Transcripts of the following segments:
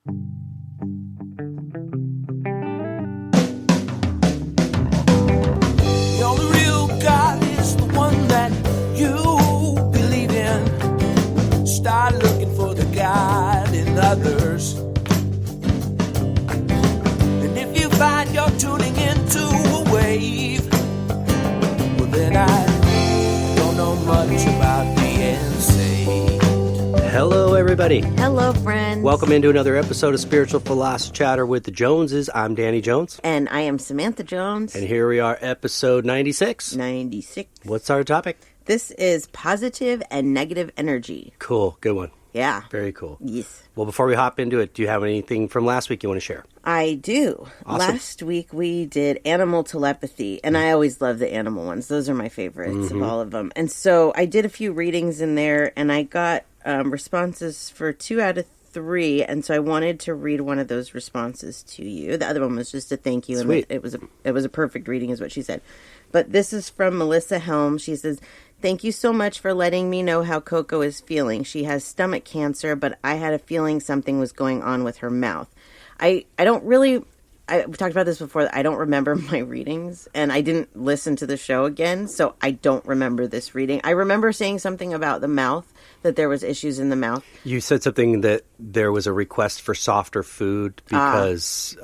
The only real God is the one that you believe in. Start looking for the God in others. And if you find you're tuning into a wave, well then I don't know much about being saved. Hello, everybody. Hello, friends. Welcome into another episode of Spiritual Philos-O-Chatter with the Joneses. I'm Danny Jones. And I am Samantha Jones. And here we are, episode 96. 96. What's our topic? This is positive and negative energy. Cool. Good one. Yeah. Very cool. Yes. Well, before we hop into it, do you have anything from last week you want to share? I do. Awesome. Last week we did animal telepathy, and I always love the animal ones. Those are my favorites of all of them. And so I did a few readings in there, and I got responses for 2 out of 3, and so I wanted to read one of those responses to you. The other one was just a thank you. Sweet. And it was a perfect reading is what she said. But this is from Melissa Helm. She says, "Thank you so much for letting me know how Coco is feeling. She has stomach cancer, but I had a feeling something was going on with her mouth." We talked about this before. I don't remember my readings, and I didn't listen to the show again, so I don't remember this reading. I remember saying something about the mouth, that there was issues in the mouth. You said something that there was a request for softer food because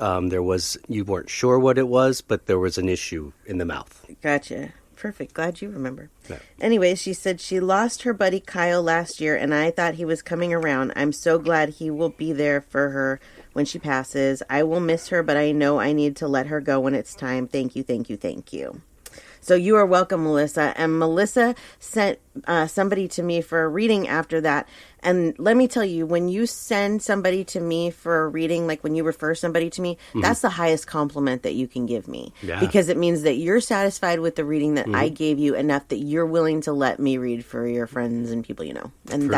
you weren't sure what it was, but there was an issue in the mouth. Gotcha. Perfect. Glad you remember. Yeah. Anyway, she said she lost her buddy Kyle last year, and I thought he was coming around. I'm so glad he will be there for her when she passes. I will miss her, but I know I need to let her go when it's time. Thank you, thank you, thank you. So you are welcome, Melissa. And Melissa sent somebody to me for a reading after that. And let me tell you, when you send somebody to me for a reading, like when you refer somebody to me, that's the highest compliment that you can give me. Yeah. Because it means that you're satisfied with the reading that I gave you enough that you're willing to let me read for your friends and people you know. And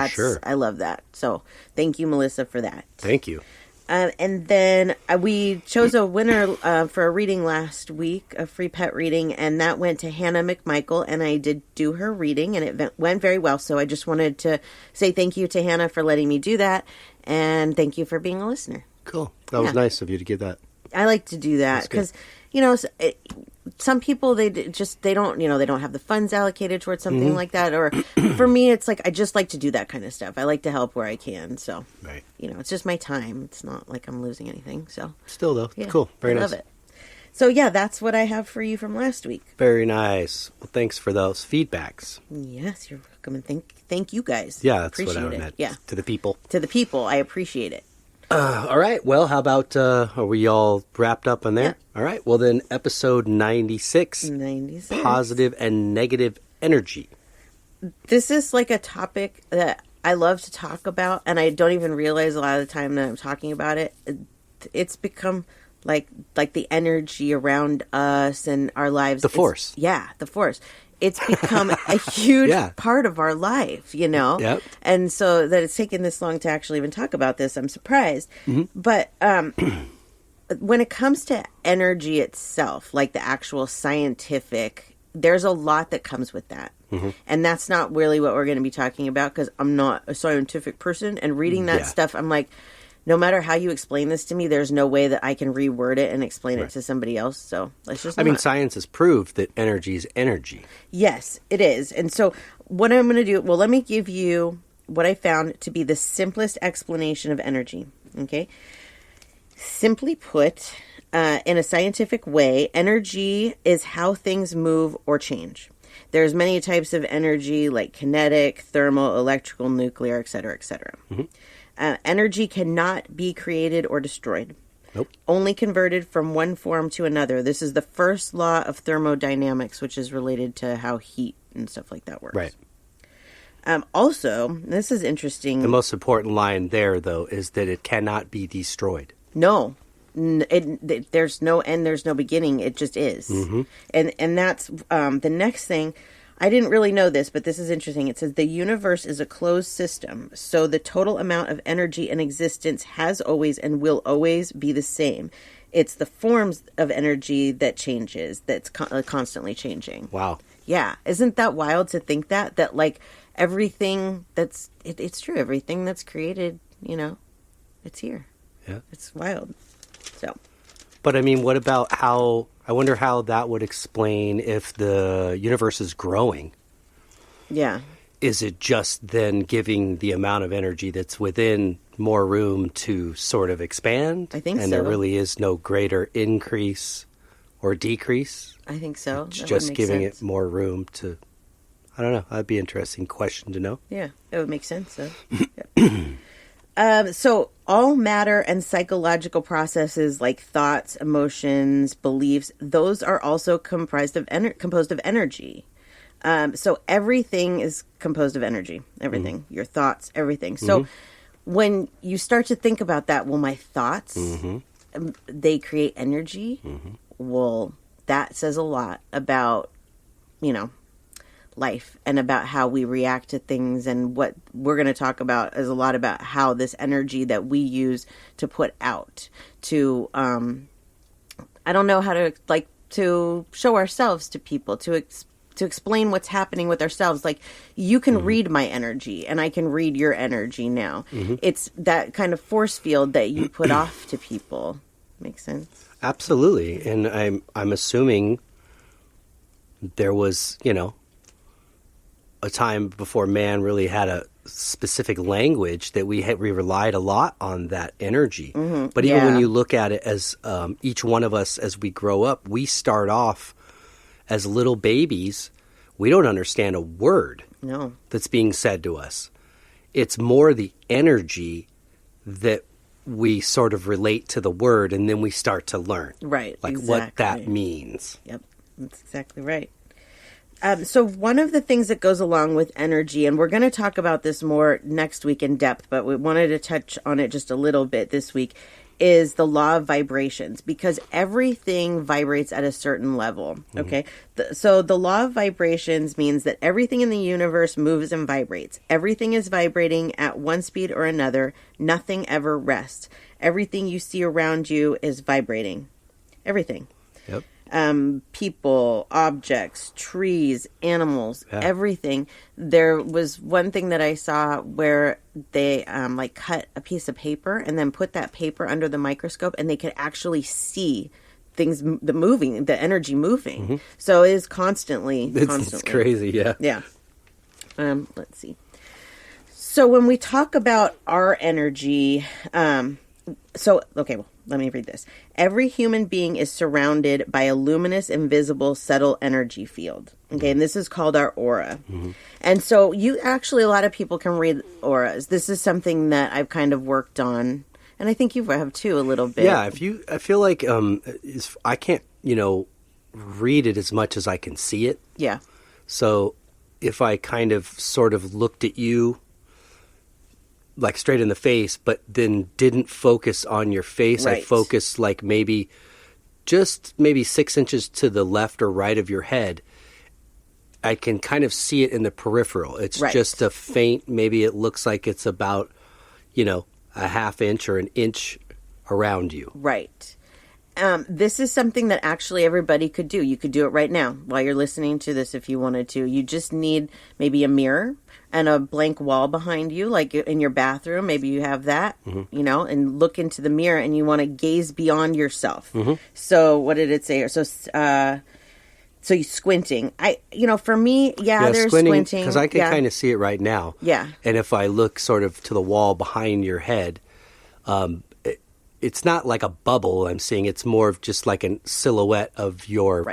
I love that. So thank you, Melissa, for that. Thank you. And then we chose a winner for a reading last week, a free pet reading, and that went to Hannah McMichael, and I did do her reading, and it went very well, so I just wanted to say thank you to Hannah for letting me do that, and thank you for being a listener. Cool. That was nice of you to give that. I like to do that, because, some people, they don't have the funds allocated towards something like that, or for me, it's like, I just like to do that kind of stuff. I like to help where I can, so, Right. It's just my time. It's not like I'm losing anything, so. Still, though. Yeah, Cool. Very nice. I love it. So, yeah, that's what I have for you from last week. Very nice. Well, thanks for those feedbacks. Yes, you're welcome, and thank you guys. Yeah, that's appreciate what I it. meant. Yeah. To the people. To the people, I appreciate it. All right. Well, how about, are we all wrapped up on there? Yeah. All right. Well, then, episode 96. 96. Positive and negative energy. This is like a topic that I love to talk about, and I don't even realize a lot of the time that I'm talking about it. It's become like the energy around us and our lives. The force. The force. It's become a huge part of our life, Yep. And so that it's taken this long to actually even talk about this, I'm surprised. But when it comes to energy itself, like the actual scientific, there's a lot that comes with that. And that's not really what we're going to be talking about, because I'm not a scientific person. And reading that stuff, I'm like, no matter how you explain this to me, there's no way that I can reword it and explain it to somebody else. So let's just Science has proved that energy is energy. Yes, it is. And so what I'm going to do, let me give you what I found to be the simplest explanation of energy. Okay. Simply put, in a scientific way, energy is how things move or change. There's many types of energy, like kinetic, thermal, electrical, nuclear, et cetera, et cetera. Energy cannot be created or destroyed. Nope. Only converted from one form to another. This is the first law of thermodynamics, which is related to how heat and stuff like that works. Right. Also, this is interesting. The most important line there, though, is that it cannot be destroyed. No. There's no end, there's no beginning. It just is. And that's the next thing. I didn't really know this, but this is interesting. It says the universe is a closed system, so the total amount of energy in existence has always and will always be the same. It's the forms of energy that changes, that's constantly changing. Wow. Yeah. Isn't that wild to think that like everything it's true. Everything that's created, it's here. Yeah. It's wild. So, But I mean, what about I wonder how that would explain if the universe is growing. yeah. Is it just then giving the amount of energy that's within more room to sort of expand? I think and so. there really is no greater increase or decrease? I think so. It's That would just make giving sense. it more room to, I don't know. That'd be an interesting question to know. Yeah, it would make sense. So, so all matter and psychological processes like thoughts, emotions, beliefs, those are also composed of energy. So everything is composed of energy. Everything, your thoughts, everything. So when you start to think about that, well, my thoughts, they create energy. Well, that says a lot about, life and about how we react to things. And what we're going to talk about is a lot about how this energy that we use to put out to, I don't know how to show ourselves to people, to explain what's happening with ourselves. Like, you can read my energy and I can read your energy now. It's that kind of force field that you put off to people. Makes sense? Absolutely. And I'm assuming there was, a time before man really had a specific language that we relied a lot on that energy. But even when you look at it as each one of us, as we grow up, we start off as little babies. We don't understand a word that's being said to us. It's more the energy that we sort of relate to the word, and then we start to learn. Right. Like exactly. what that means. Yep. That's exactly right. So one of the things that goes along with energy, and we're going to talk about this more next week in depth, but we wanted to touch on it just a little bit this week, is the law of vibrations, because everything vibrates at a certain level. Okay. So the law of vibrations means that everything in the universe moves and vibrates. Everything is vibrating at one speed or another. Nothing ever rests. Everything you see around you is vibrating. Everything. Yep. People, objects, trees, animals, everything. There was one thing that I saw where they cut a piece of paper and then put that paper under the microscope, and they could actually see things, the energy moving. So it is constantly. It's crazy, yeah. Yeah. Let's see. So when we talk about our energy, let me read this. Every human being is surrounded by a luminous, invisible, subtle energy field. Okay, and this is called our aura. And so a lot of people can read auras. This is something that I've kind of worked on, and I think you have too a little bit. Yeah, I feel like I can't, read it as much as I can see it. Yeah. So if I kind of sort of looked at you like straight in the face, but then didn't focus on your face. Right. I focused like maybe 6 inches to the left or right of your head. I can kind of see it in the peripheral. It's just a faint, maybe it looks like it's about, a half inch or an inch around you. Right. This is something that actually everybody could do. You could do it right now while you're listening to this if you wanted to. You just need maybe a mirror and a blank wall behind you, like in your bathroom. Maybe you have that, and look into the mirror, and you want to gaze beyond yourself. So what did it say? So you squinting. For me, there's squinting. Because I can kind of see it right now. Yeah. And if I look sort of to the wall behind your head, it's not like a bubble I'm seeing. It's more of just like a silhouette of your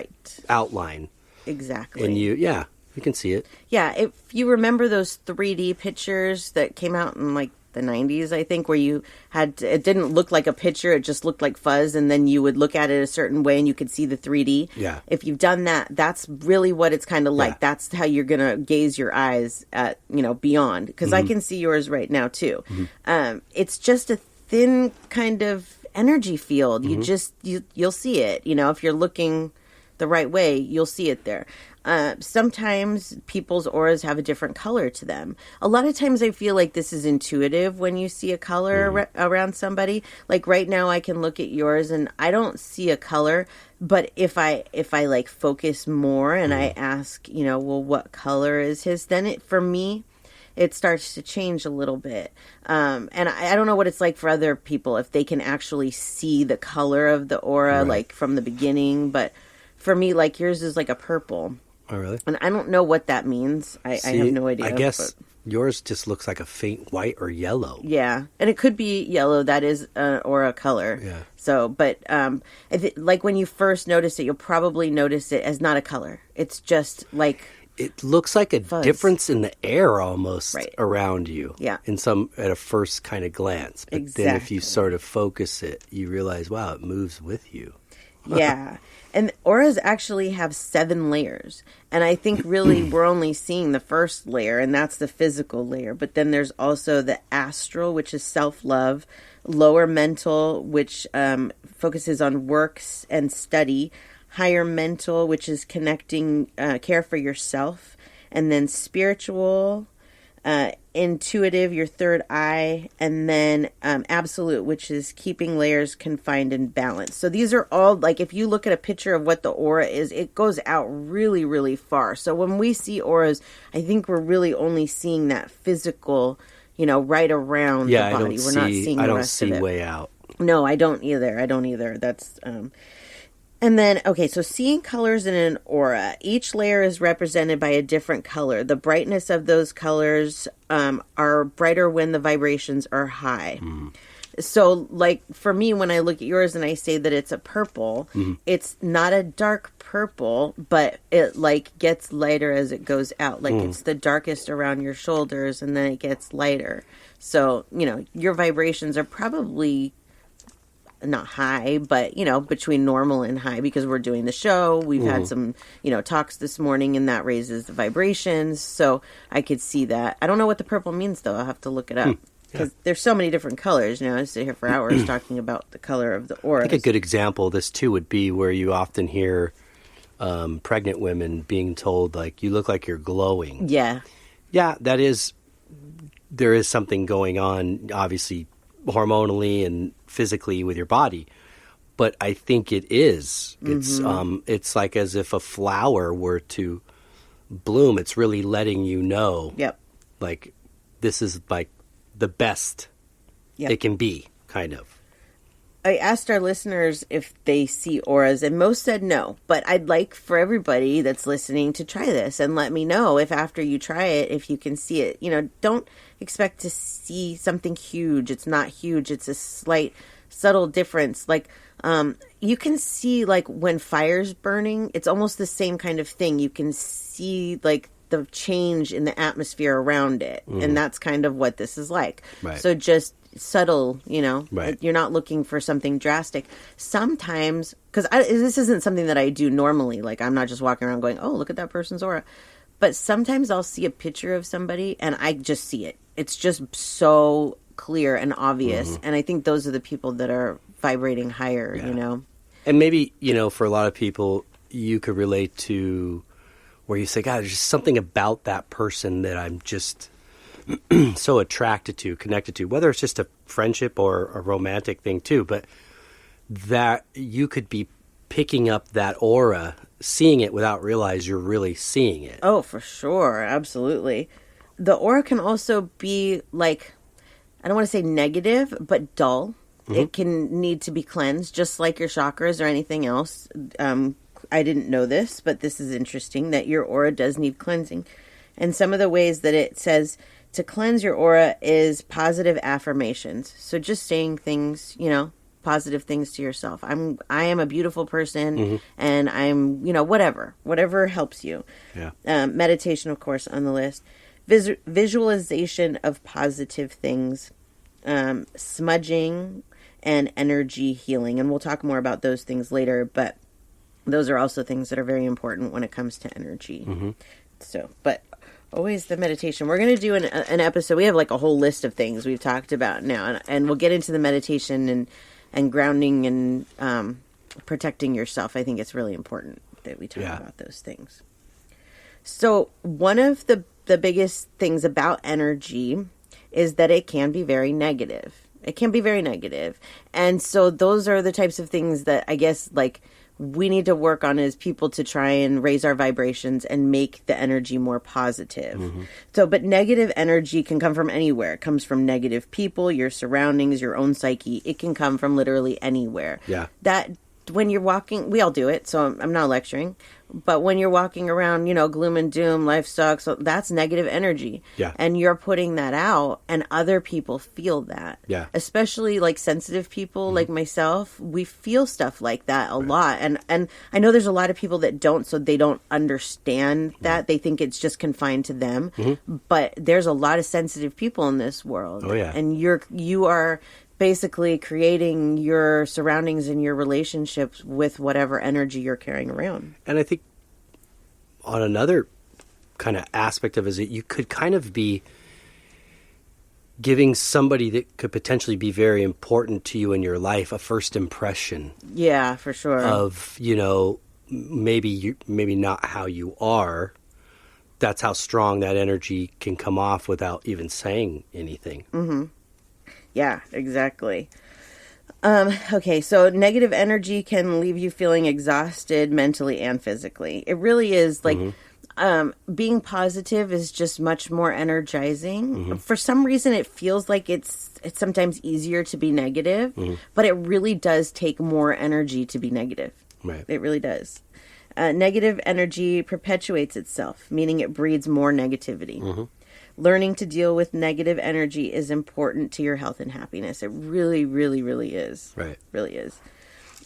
outline. Exactly. And you can see it. Yeah, if you remember those 3D pictures that came out in like the 90s, I think, where you it didn't look like a picture, it just looked like fuzz, and then you would look at it a certain way and you could see the 3D. Yeah. If you've done that, that's really what it's kind of like. Yeah. That's how you're going to gaze your eyes at, beyond. Because I can see yours right now too. It's just a thin kind of energy field. You'll see it. If you're looking the right way, you'll see it there. Sometimes people's auras have a different color to them. A lot of times I feel like this is intuitive when you see a color around somebody. Like right now I can look at yours and I don't see a color, but if I like focus more and I ask, well, what color is his? Then for me, it starts to change a little bit. And I don't know what it's like for other people, if they can actually see the color of the aura, like from the beginning. But for me, like yours is like a purple. Oh, really? And I don't know what that means. I have no idea. I guess yours just looks like a faint white or yellow. Yeah. And it could be yellow. That is an aura color. Yeah. So, but like when you first notice it, you'll probably notice it as not a color. It's just like... It looks like a fuzz. difference in the air almost around you. Yeah. At a first kind of glance. But then if you sort of focus it, you realize, wow, it moves with you. Yeah. And auras actually have 7 layers. And I think really we're only seeing the first layer, and that's the physical layer. But then there's also the astral, which is self-love, lower mental, which focuses on works and study, higher mental, which is connecting, care for yourself, and then spiritual, intuitive, your third eye, and then absolute, which is keeping layers confined and balanced. So these are all, like, if you look at a picture of what the aura is, it goes out really, really far. So when we see auras, I think we're really only seeing that physical, right around the body. We're not seeing the rest of it. I don't see way out. No, I don't either. That's and then, okay, so seeing colors in an aura, each layer is represented by a different color. The brightness of those colors are brighter when the vibrations are high. So, like, for me, when I look at yours and I say that it's a purple, it's not a dark purple, but it, like, gets lighter as it goes out. Like, it's the darkest around your shoulders, and then it gets lighter. So, your vibrations are probably... not high, but, between normal and high, because we're doing the show. We've had some, talks this morning, and that raises the vibrations. So I could see that. I don't know what the purple means, though. I'll have to look it up. Because there's so many different colors. I sit here for hours talking about the color of the aura. I think a good example of this, too, would be where you often hear pregnant women being told, like, you look like you're glowing. Yeah. Yeah, there is something going on, obviously, hormonally and physically with your body, but I think it is. It's like as if a flower were to bloom. It's really letting you know, like, this is like the best it can be, kind of. I asked our listeners if they see auras, and most said no. But I'd like for everybody that's listening to try this and let me know if after you try it, if you can see it. Don't expect to see something huge. It's not huge. It's a slight, subtle difference. Like, you can see, like, when fire's burning, it's almost the same kind of thing. You can see, like, the change in the atmosphere around it. And that's kind of what this is like. Right. So just subtle, Right. You're not looking for something drastic. Sometimes, because this isn't something that I do normally. Like, I'm not just walking around going, oh, look at that person's aura. But sometimes I'll see a picture of somebody and I just see it. It's just so clear and obvious. And I think those are the people that are vibrating higher, And maybe, for a lot of people, you could relate to where you say, God, there's just something about that person that I'm just so attracted to, connected to, whether it's just a friendship or a romantic thing too, but that you could be picking up that aura, seeing it without realize you're really seeing it. Oh, for sure. Absolutely. The aura can also be like, I don't want to say negative, but dull. It can need to be cleansed, just like your chakras or anything else. I didn't know this, but this is interesting that your aura does need cleansing. And some of the ways that it says to cleanse your aura is positive affirmations. So just saying things, positive things to yourself. I am a beautiful person, and I'm, whatever helps you. Yeah. Meditation, of course, on the list. Visualization of positive things, smudging, and energy healing. And we'll talk more about those things later, but those are also things that are very important when it comes to energy. So, but always the meditation. We're going to do an episode. We have like a whole list of things we've talked about now, and we'll get into the meditation and grounding and protecting yourself. I think it's really important that we talk about those things. So one of the biggest things about energy is that it can be very negative. It can be very negative. And so those are the types of things that I guess, like, we need to work on as people to try and raise our vibrations and make the energy more positive. So, but negative energy can come from anywhere. It comes from negative people, your surroundings, your own psyche. It can come from literally anywhere. Yeah. That when you're walking, we all do it, so I'm not lecturing, but when you're walking around, gloom and doom, life sucks, so that's negative energy. Yeah. And you're putting that out, and other people feel that. Yeah. Especially like sensitive people like myself, we feel stuff like that a lot. And I know there's a lot of people that don't, so they don't understand that. They think it's just confined to them. But there's a lot of sensitive people in this world. Oh, yeah. And you are basically creating your surroundings and your relationships with whatever energy you're carrying around. And I think on another kind of aspect of it is that you could kind of be giving somebody that could potentially be very important to you in your life a first impression. Yeah, for sure. Of, maybe not how you are. That's how strong that energy can come off without even saying anything. Mm-hmm. Yeah, exactly. Okay, so negative energy can leave you feeling exhausted mentally and physically. It really is like being positive is just much more energizing. For some reason, it feels like it's sometimes easier to be negative, but it really does take more energy to be negative. Right. It really does. Negative energy perpetuates itself, meaning it breeds more negativity. Learning to deal with negative energy is important to your health and happiness. It really, really, really is. Right. Really is.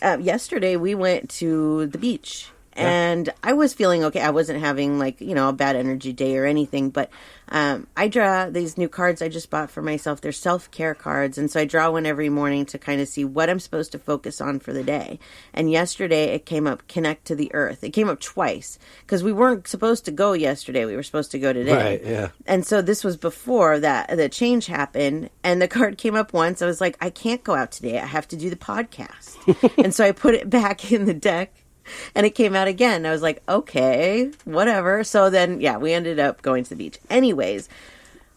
Yesterday, we went to the beach. And I was feeling okay. I wasn't having a bad energy day or anything. But I draw these new cards I just bought for myself. They're self-care cards. And so I draw one every morning to kind of see what I'm supposed to focus on for the day. And yesterday it came up, connect to the earth. It came up twice because we weren't supposed to go yesterday. We were supposed to go today. Right, yeah. And so this was before the change happened. And the card came up once. I was like, I can't go out today. I have to do the podcast. And so I put it back in the deck. And it came out again. I was like, okay, whatever. So then, we ended up going to the beach. Anyways,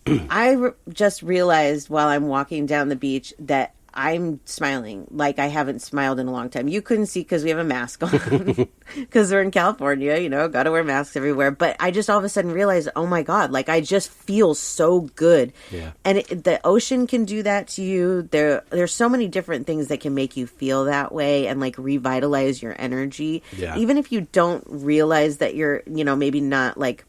I just realized while I'm walking down the beach that I'm smiling like I haven't smiled in a long time. You couldn't see because we have a mask on because we're in California, got to wear masks everywhere. But I just all of a sudden realized, oh my God, I just feel so good. Yeah. And the ocean can do that to you. There's so many different things that can make you feel that way and revitalize your energy. Yeah. Even if you don't realize that you're, maybe not like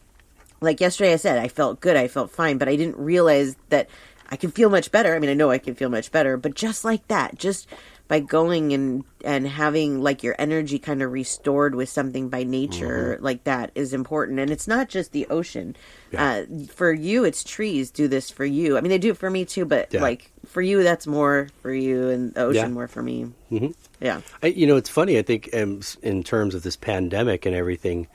yesterday I said, I felt good. I felt fine, but I didn't realize that I can feel much better. I mean, I know I can feel much better, but just like that, just by going and having your energy kind of restored with something by nature like that is important. And it's not just the ocean. Yeah. For you, it's trees do this for you. I mean, they do it for me too, but for you, that's more for you and the ocean more for me. Yeah. It's funny. I think in terms of this pandemic and everything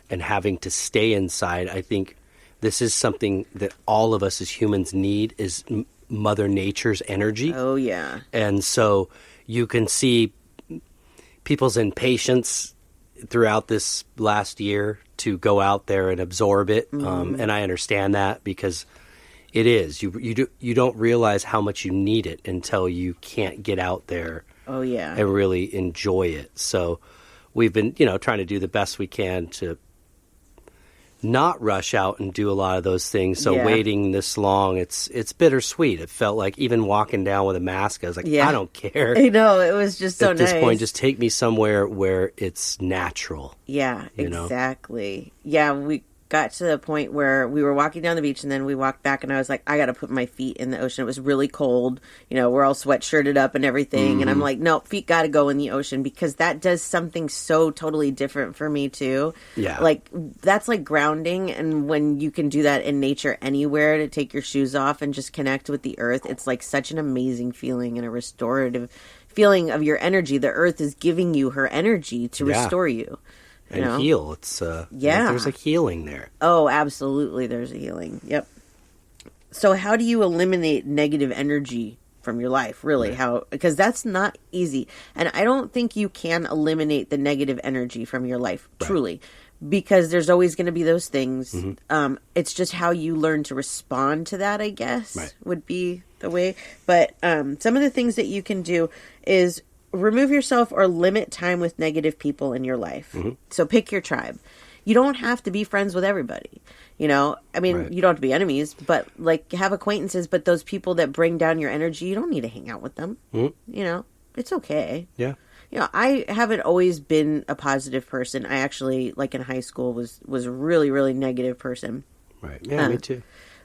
and having to stay inside, I think this is something that all of us as humans need is Mother Nature's energy. Oh, yeah. And so you can see people's impatience throughout this last year to go out there and absorb it. And I understand that because it is. You don't realize how much you need it until you can't get out there. Oh, yeah. And really enjoy it. So we've been, trying to do the best we can to not rush out and do a lot of those things. So waiting this long, it's bittersweet. It felt like even walking down with a mask, I was like, I don't care. I know, it was just so nice. At this point, just take me somewhere where it's natural. Yeah, exactly. Yeah, we got to the point where we were walking down the beach and then we walked back and I was like, I got to put my feet in the ocean. It was really cold. We're all sweatshirted up and everything. And I'm like, no, feet got to go in the ocean because that does something so totally different for me too. Yeah. That's like grounding. And when you can do that in nature anywhere to take your shoes off and just connect with the earth, it's like such an amazing feeling and a restorative feeling of your energy. The earth is giving you her energy to restore you. And heal. It's there's a healing there. Oh, absolutely. There's a healing. Yep. So how do you eliminate negative energy from your life? Really? Because that's not easy. And I don't think you can eliminate the negative energy from your life, truly. Because there's always going to be those things. It's just how you learn to respond to that, I guess, would be the way. But some of the things that you can do is remove yourself or limit time with negative people in your life. So pick your tribe. You don't have to be friends with everybody. You know, I mean, Right. you don't have to be enemies, but like have acquaintances, but those people that bring down your energy, you don't need to hang out with them. You know, it's okay. Yeah. You know, I haven't always been a positive person. I actually, like in high school, was a really, really negative person. Right. Yeah, me too.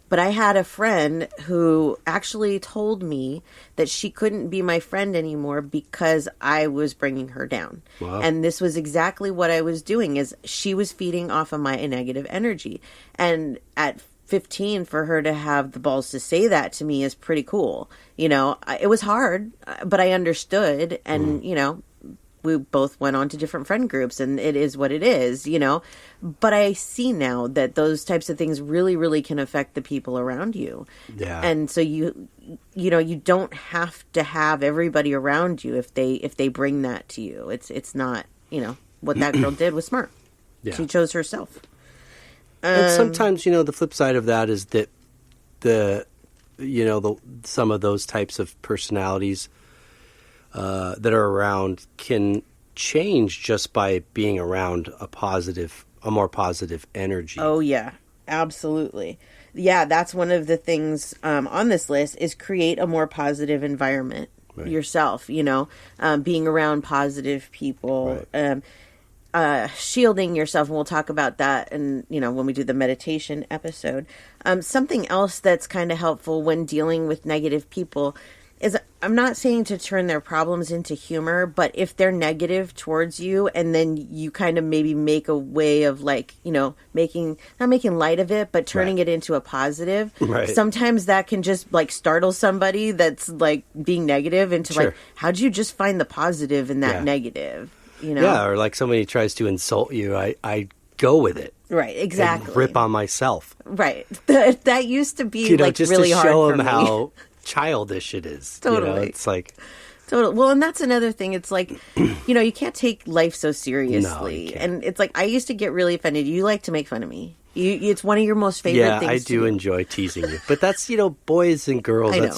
But I had a friend who actually told me that she couldn't be my friend anymore because I was bringing her down. Wow. And this was exactly what I was doing, is she was feeding off of my negative energy. And at 15, for her to have the balls to say that to me is pretty cool. You know, it was hard, but I understood. And, you know, we both went on to different friend groups, and it is what it is, you know. But I see now that those types of things really, really can affect the people around you. Yeah. And so you know, you don't have to have everybody around you if they bring that to you. It's not, you know, what that girl did was smart. Yeah. She chose herself. And sometimes, you know, the flip side of that is that some of those types of personalities that are around can change just by being around a more positive energy. Oh, yeah, absolutely. Yeah, that's one of the things on this list is create a more positive environment yourself, you know, being around positive people, shielding yourself. And we'll talk about that and, you know, when we do the meditation episode. Something else that's kind of helpful when dealing with negative people is, I'm not saying to turn their problems into humor, but if they're negative towards you and then you kind of maybe make a way of like, you know, not making light of it, but turning it into a positive. Right. Sometimes that can just like startle somebody that's like being negative into like, how'd you just find the positive in that negative? You know? Yeah, or like somebody tries to insult you, I go with it. Right, exactly. And rip on myself. Right. That used to be, You know, like just really to hard show for them me. how childish it is. Totally. You know, it's like... Totally. Well, and that's another thing. It's like, you know, you can't take life so seriously. No, you can't. And it's like, I used to get really offended. You like to make fun of me. It's one of your most favorite things I to do enjoy teasing you. But that's, you know, boys and girls, I know.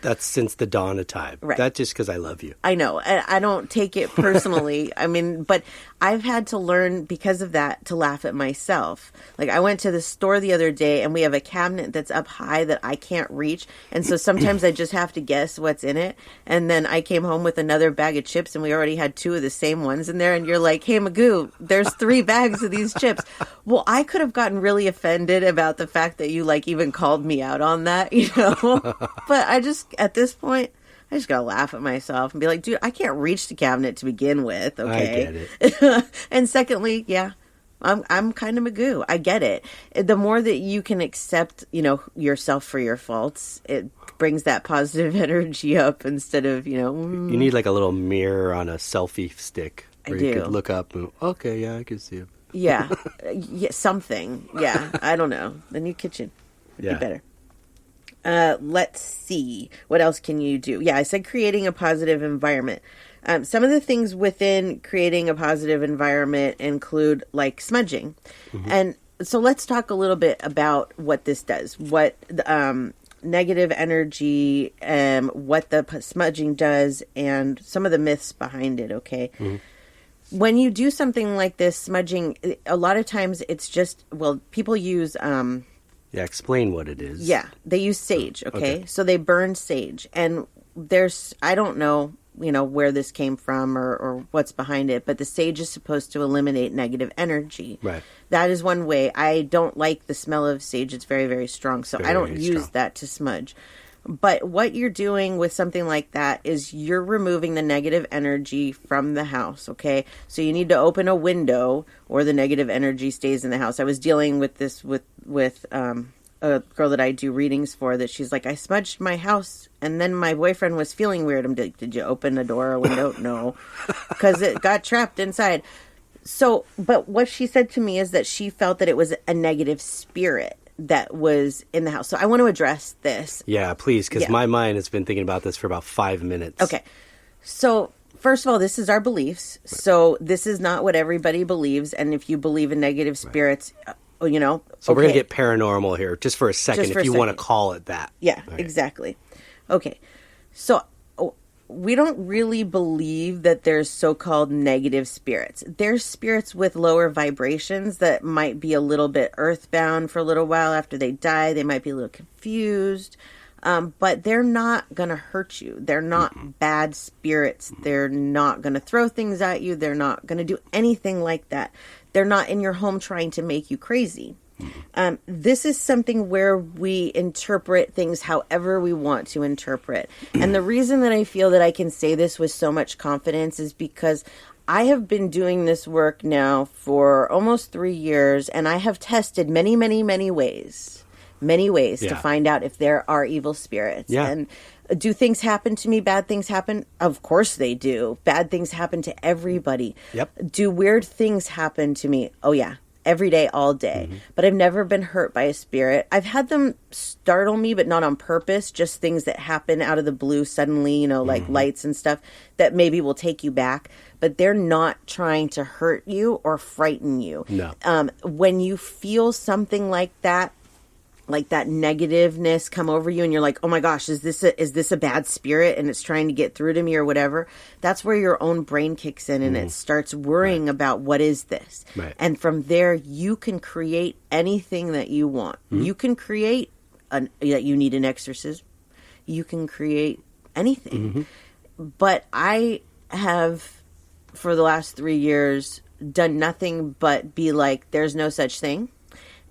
that's since the dawn of time. Right. That's just because I love you. I know. I don't take it personally. I mean, but I've had to learn because of that to laugh at myself. Like I went to the store the other day and we have a cabinet that's up high that I can't reach. And so sometimes I just have to guess what's in it. And then I came home with another bag of chips and we already had 2 of the same ones in there. And you're like, hey, Magoo, there's 3 bags of these chips. Well, I could have gotten really offended about the fact that you like even called me out on that, you know, but I just, at this point, I just gotta laugh at myself and be like, dude, I can't reach the cabinet to begin with. Okay. I get it. And secondly, yeah, I'm kind of Magoo. I get it. The more that you can accept, you know, yourself for your faults, it brings that positive energy up instead of, you know, You need like a little mirror on a selfie stick where you do. could look up and, okay, yeah, I can see it. yeah, something. Yeah, I don't know. The new kitchen would be better. Let's see. What else can you do? Yeah, I said creating a positive environment. Some of the things within creating a positive environment include like smudging. And so let's talk a little bit about what this does. What negative energy, what the smudging does, and some of the myths behind it, okay? When you do something like this, smudging, a lot of times it's just, well, people use... Yeah, explain what it is. Yeah, they use sage, okay? So they burn sage. And I don't know, you know, where this came from or what's behind it, but the sage is supposed to eliminate negative energy. Right. That is one way. I don't like the smell of sage. It's very, very strong. So I don't use that to smudge. But what you're doing with something like that is you're removing the negative energy from the house, okay? So you need to open a window or the negative energy stays in the house. I was dealing with this with a girl that I do readings for that she's like, I smudged my house and then my boyfriend was feeling weird. I'm like, did you open a door or window? No, because it got trapped inside. So, but what she said to me is that she felt that it was a negative spirit that was in the house. So I want to address this. Yeah, please, because my mind has been thinking about this for about 5 minutes. Okay. So first of all, this is our beliefs. So this is not what everybody believes. And if you believe in negative spirits, you know. So we're going to get paranormal here just for a second, Just for if a you want to second. call it that. Yeah, Okay. exactly. Okay. So we don't really believe that there's so-called negative spirits. There's spirits with lower vibrations that might be a little bit earthbound for a little while after they die. They might be a little confused, but they're not going to hurt you. They're not bad spirits. They're not going to throw things at you. They're not going to do anything like that. They're not in your home trying to make you crazy. This is something where we interpret things however we want to interpret. And the reason that I feel that I can say this with so much confidence is because I have been doing this work now for almost 3 years, and I have tested many, many, many ways to find out if there are evil spirits. Yeah. And do things happen to me? Bad things happen? Of course they do. Bad things happen to everybody. Yep. Do weird things happen to me? Oh, yeah. Every day, all day. But I've never been hurt by a spirit. I've had them startle me, but not on purpose. Just things that happen out of the blue suddenly, you know, like lights and stuff that maybe will take you back. But they're not trying to hurt you or frighten you. No. When you feel something like that negativeness come over you and you're like, oh my gosh, is this a bad spirit and it's trying to get through to me or whatever, that's where your own brain kicks in and it starts worrying about what is this. Right. And from there, you can create anything that you want. You can create that you need an exorcism. You can create anything. But I have, for the last 3 years, done nothing but be like, there's no such thing.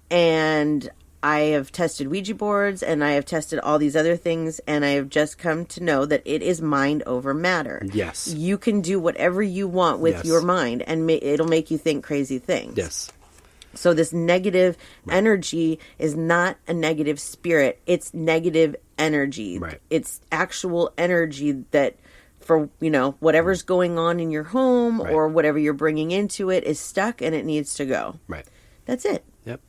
And I have tested Ouija boards and I have tested all these other things, and I have just come to know that it is mind over matter. Yes. You can do whatever you want with your mind, and it'll make you think crazy things. Yes. So this negative energy is not a negative spirit. It's negative energy. Right. It's actual energy that, for, you know, whatever's going on in your home or whatever you're bringing into it is stuck and it needs to go. Right. That's it. Yep.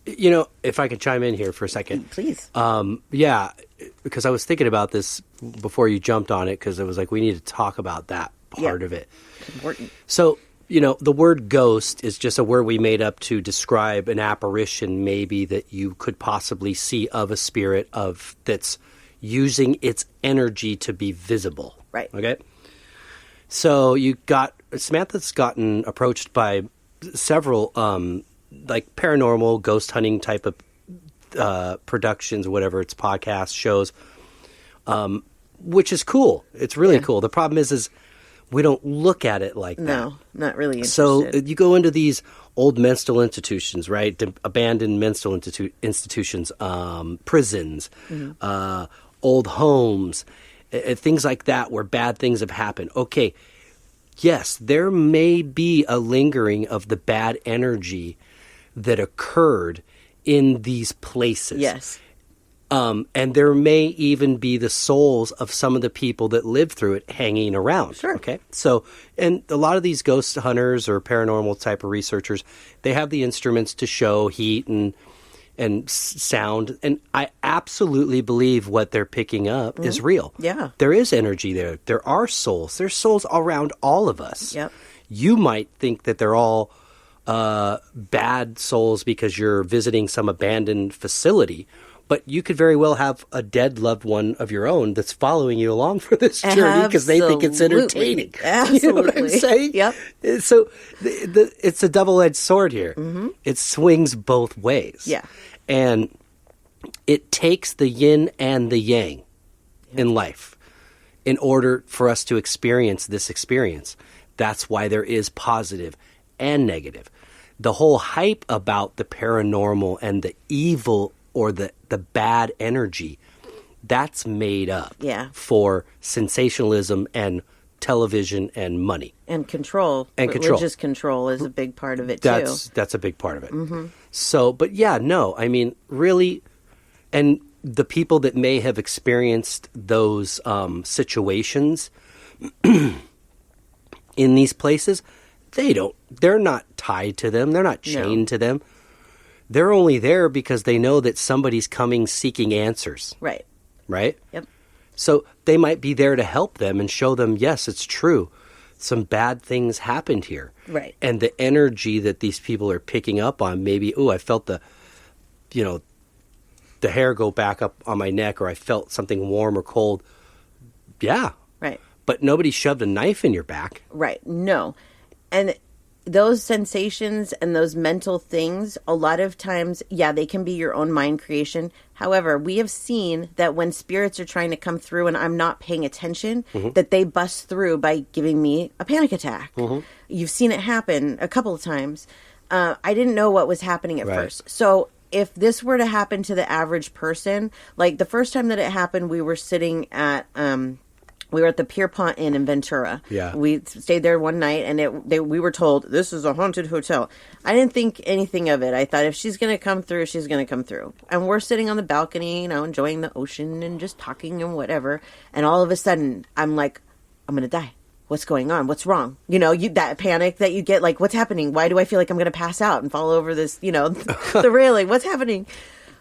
You know, if I could chime in here for a second. Please. Yeah, because I was thinking about this before you jumped on it, because it was like, we need to talk about that part of it. Important. So, you know, the word ghost is just a word we made up to describe an apparition maybe that you could possibly see of a spirit of that's using its energy to be visible. Right. Okay? So Samantha's gotten approached by several like paranormal ghost hunting type of productions, whatever, it's podcasts, shows, which is cool. It's really cool. The problem is we don't look at it like that. No, not really interested. So you go into these old mental institutions, right? Abandoned mental institutions, prisons, old homes, things like that where bad things have happened. Okay, yes, there may be a lingering of the bad energy that occurred in these places. Yes. And there may even be the souls of some of the people that lived through it hanging around. Sure. Okay. So, and a lot of these ghost hunters or paranormal type of researchers, they have the instruments to show heat and sound. And I absolutely believe what they're picking up is real. Yeah. There is energy there. There are souls. There's souls around all of us. Yep. You might think that they're all bad souls because you're visiting some abandoned facility, but you could very well have a dead loved one of your own that's following you along for this journey because they think it's entertaining. Absolutely. You know what I'm saying? Yep. So it's a double-edged sword here. It swings both ways. Yeah. And it takes the yin and the yang in life in order for us to experience this experience. That's why there is positive and negative. The whole hype about the paranormal and the evil or the bad energy, that's made up for sensationalism and television and money. And control. And control. Religious control is a big part of it, too. That's a big part of it. So, but yeah, no, I mean, really, and the people that may have experienced those situations in these places, they're not tied to them. They're not chained to them. They're only there because they know that somebody's coming seeking answers. Right. Right? Yep. So they might be there to help them and show them, yes, it's true. Some bad things happened here. Right. And the energy that these people are picking up on, maybe, I felt the hair go back up on my neck, or I felt something warm or cold. Yeah, Right. But nobody shoved a knife in your back. Right. No. And those sensations and those mental things, a lot of times, yeah, they can be your own mind creation. However, we have seen that when spirits are trying to come through and I'm not paying attention, that they bust through by giving me a panic attack. You've seen it happen a couple of times. I didn't know what was happening at first. So if this were to happen to the average person, like the first time that it happened, we were sitting at... we were at the Pierpont Inn in Ventura. Yeah. We stayed there one night, and we were told, this is a haunted hotel. I didn't think anything of it. I thought if she's going to come through, she's going to come through. And we're sitting on the balcony, enjoying the ocean and just talking and whatever. And all of a sudden, I'm like, I'm going to die. What's going on? What's wrong? That panic that you get, like, what's happening? Why do I feel like I'm going to pass out and fall over this, the railing? What's happening?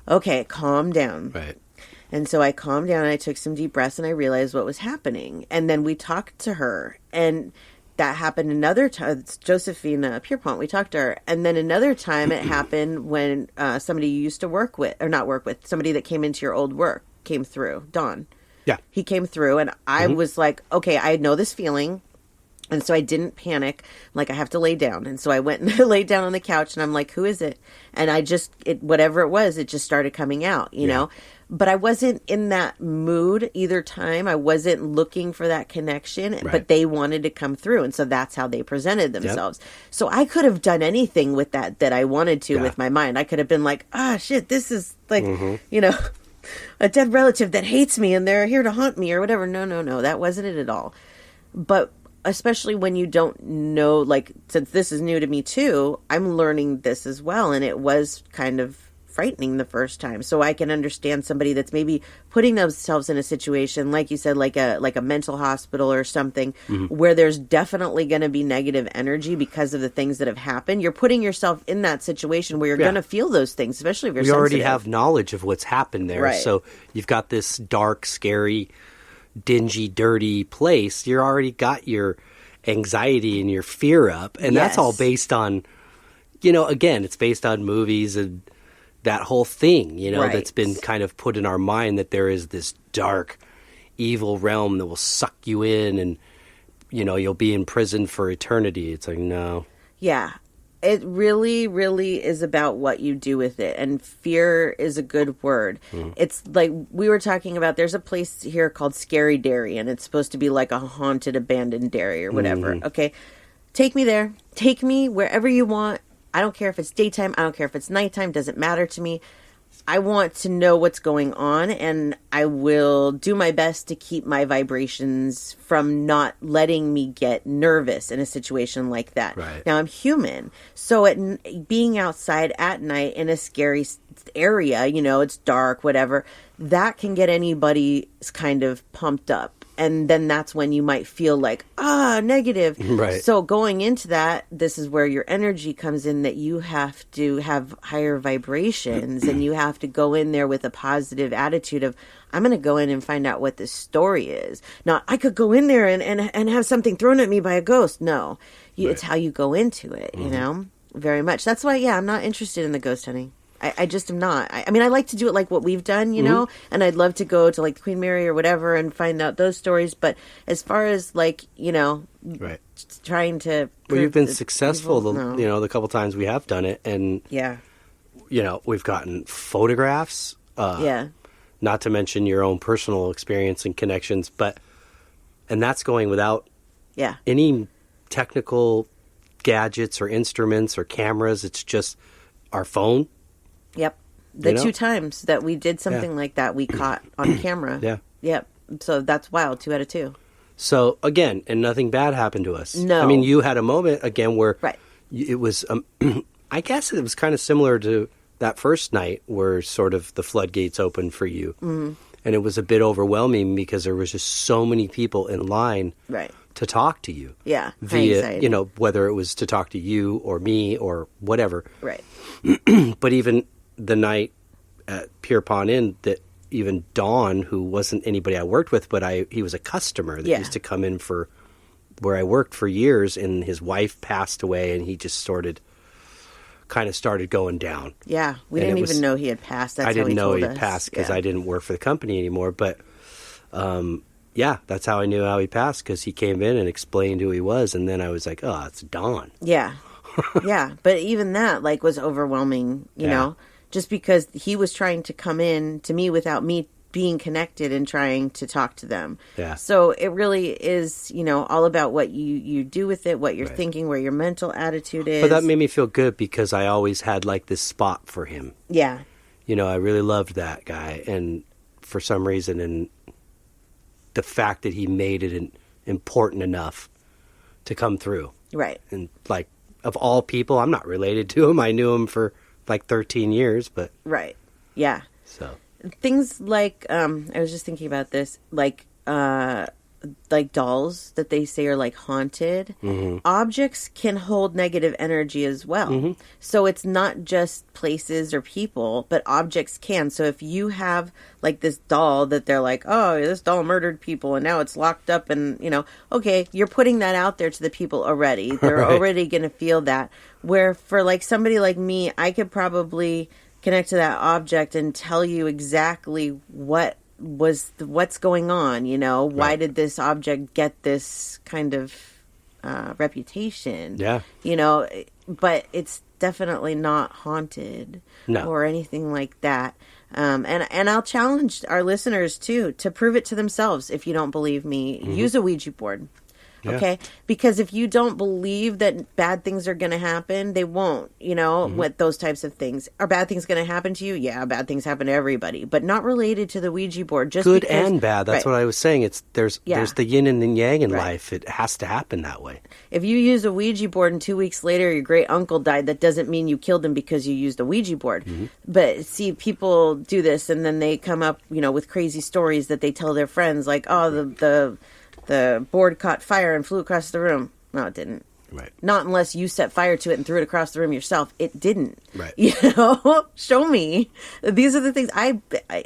Okay, calm down. Right. And so I calmed down and I took some deep breaths and I realized what was happening. And then we talked to her, and that happened another time. It's Josephine Pierpont. We talked to her. And then another time it happened when somebody you used to work with, or not work with, somebody that came into your old work came through, Don. Yeah. He came through and I was like, okay, I know this feeling. And so I didn't panic. Like, I have to lay down. And so I went and laid down on the couch and I'm like, who is it? And whatever it was, it just started coming out, you know? But I wasn't in that mood either time. I wasn't looking for that connection, but they wanted to come through. And so that's how they presented themselves. So I could have done anything with that I wanted to with my mind. I could have been like, shit, this is like, a dead relative that hates me and they're here to haunt me or whatever. No, that wasn't it at all. But especially when you don't know, like, since this is new to me too, I'm learning this as well. And it was kind of frightening the first time. So I can understand somebody that's maybe putting themselves in a situation, like you said, like a mental hospital or something, where there's definitely going to be negative energy because of the things that have happened. You're putting yourself in that situation where you're going to feel those things, especially if you're sensitive. already have knowledge of what's happened there. Right. So you've got this dark, scary, dingy, dirty place. You already got your anxiety and your fear up. And that's all based on, again, it's based on movies and that whole thing, that's been kind of put in our mind, that there is this dark, evil realm that will suck you in and, you'll be in prison for eternity. It's like, no. Yeah. It really, really is about what you do with it. And fear is a good word. It's like we were talking about, there's a place here called Scary Dairy, and it's supposed to be like a haunted, abandoned dairy or whatever. Okay. Take me there. Take me wherever you want. I don't care if it's daytime. I don't care if it's nighttime. Doesn't matter to me. I want to know what's going on, and I will do my best to keep my vibrations from not letting me get nervous in a situation like that. Right. Now, I'm human. So being outside at night in a scary area, it's dark, whatever, that can get anybody kind of pumped up. And then that's when you might feel like, negative. Right. So going into that, this is where your energy comes in, that you have to have higher vibrations and you have to go in there with a positive attitude of, I'm going to go in and find out what this story is. Not, I could go in there and have something thrown at me by a ghost. No, it's how you go into it, very much. That's why, I'm not interested in the ghost hunting. I just am not. I mean, I like to do it like what we've done, and I'd love to go to like Queen Mary or whatever and find out those stories. But as far as like, right, trying to... Well, you've been successful, the couple times we have done it. And, we've gotten photographs. Not to mention your own personal experience and connections. And that's going without any technical gadgets or instruments or cameras. It's just our phone. Yep. The two times that we did something like that, we caught on camera. Yeah. Yep. So that's wild. 2 out of 2. So again, and nothing bad happened to us. No. I mean, you had a moment again where it was, I guess it was kind of similar to that first night where sort of the floodgates opened for you. Mm-hmm. And it was a bit overwhelming because there was just so many people in line to talk to you. Yeah. Via, whether it was to talk to you or me or whatever. Right. But even the night at Pierpont Inn, that even Dawn, who wasn't anybody I worked with, but he was a customer that used to come in for where I worked for years, and his wife passed away, and he just started going down. Yeah, we didn't even know he had passed. That's I didn't know he had passed because I didn't work for the company anymore. But yeah, that's how I knew how he passed, because he came in and explained who he was, and then I was like, oh, it's Don. Yeah. Yeah. But even that, like, was overwhelming, you know, just because he was trying to come in to me without me being connected and trying to talk to them. Yeah. So it really is, you know, all about what you do with it, what you're Right. thinking, where your mental attitude is. But that made me feel good, because I always had like this spot for him. Yeah. You know, I really loved that guy, and for some reason, and the fact that he made it important enough to come through. Right. And like, of all people, I'm not related to him. I knew him for like 13 years, but Right. Yeah. so Things like, I was just thinking about this, like dolls that they say are like haunted. Objects can hold negative energy as well. So it's not just places or people, but objects can. So if you have like this doll that they're like, oh, this doll murdered people and now it's locked up, and you know, okay, you're putting that out there to the people already. They're Right. already going to feel that. Where for like somebody like me, I could probably connect to that object and tell you exactly what's going on, you know, why Right. did this object get this kind of reputation, Yeah. you know, but it's definitely not haunted No. or anything like that. And I'll challenge our listeners too to prove it to themselves. If you don't believe me, use a Ouija board. Yeah. Okay. Because if you don't believe that bad things are going to happen, they won't, you know, with those types of things. Are bad things going to happen to you? Yeah. Bad things happen to everybody, but not related to the Ouija board. Just good because, and bad. That's right. what I was saying. There's the yin and the yang in Right. life. It has to happen that way. If you use a Ouija board and 2 weeks later your great uncle died, that doesn't mean you killed him because you used a Ouija board. But see, people do this and then they come up, you know, with crazy stories that they tell their friends, like, oh, the board caught fire and flew across the room. No, it didn't. Right. Not unless you set fire to it and threw it across the room yourself. It didn't. Right. You know, show me. These are the things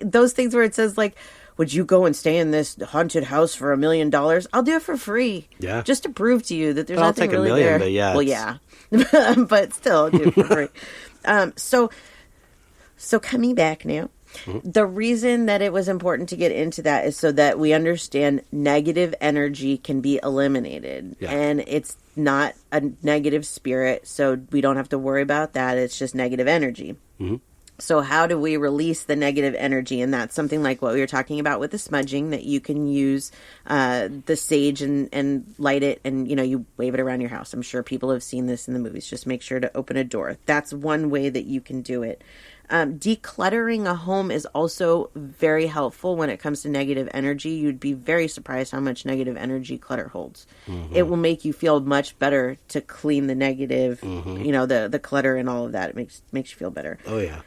those things where it says like, would you go and stay in this haunted house for $1 million? I'll do it for free. Yeah. Just to prove to you that there's I'll nothing take $1 really million, there. but yeah, Well, yeah. But still, I'll do it for free. So coming back now, the reason that it was important to get into that is so that we understand negative energy can be eliminated. Yeah. And it's not a negative spirit, so we don't have to worry about that. It's just negative energy. So how do we release the negative energy? And that's something like what we were talking about with the smudging, that you can use the sage and light it, and, you know, you wave it around your house. I'm sure people have seen this in the movies. Just make sure to open a door. That's one way that you can do it. Decluttering a home is also very helpful when it comes to negative energy. You'd be very surprised how much negative energy clutter holds. It will make you feel much better to clean the negative, you know, the clutter and all of that. It makes you feel better. Oh, yeah.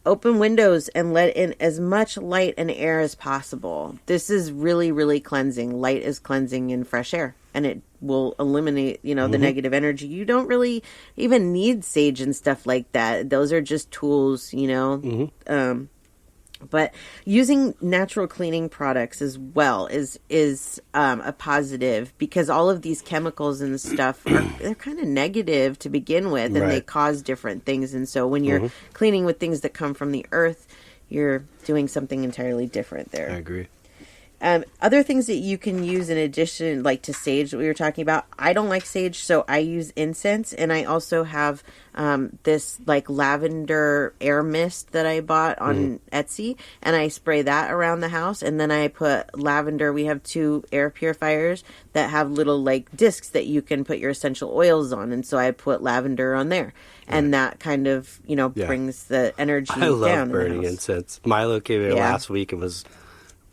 Open windows and let in as much light and air as possible. This is really, really cleansing. Light is cleansing in fresh air, and it will eliminate, you know, the negative energy. You don't really even need sage and stuff like that. Those are just tools, you know. But using natural cleaning products as well is a positive, because all of these chemicals and stuff they're kind of negative to begin with, and they Right. cause different things. And so when you're cleaning with things that come from the earth, you're doing something entirely different there. I agree. Other things that you can use in addition, like to sage that we were talking about. I don't like sage, so I use incense, and I also have this like lavender air mist that I bought on Etsy, and I spray that around the house, and then I put lavender. We have 2 air purifiers that have little like discs that you can put your essential oils on, and so I put lavender on there, and that kind of, you know, brings the energy I down. love in the burning house. incense. Milo came in Yeah. last week and was,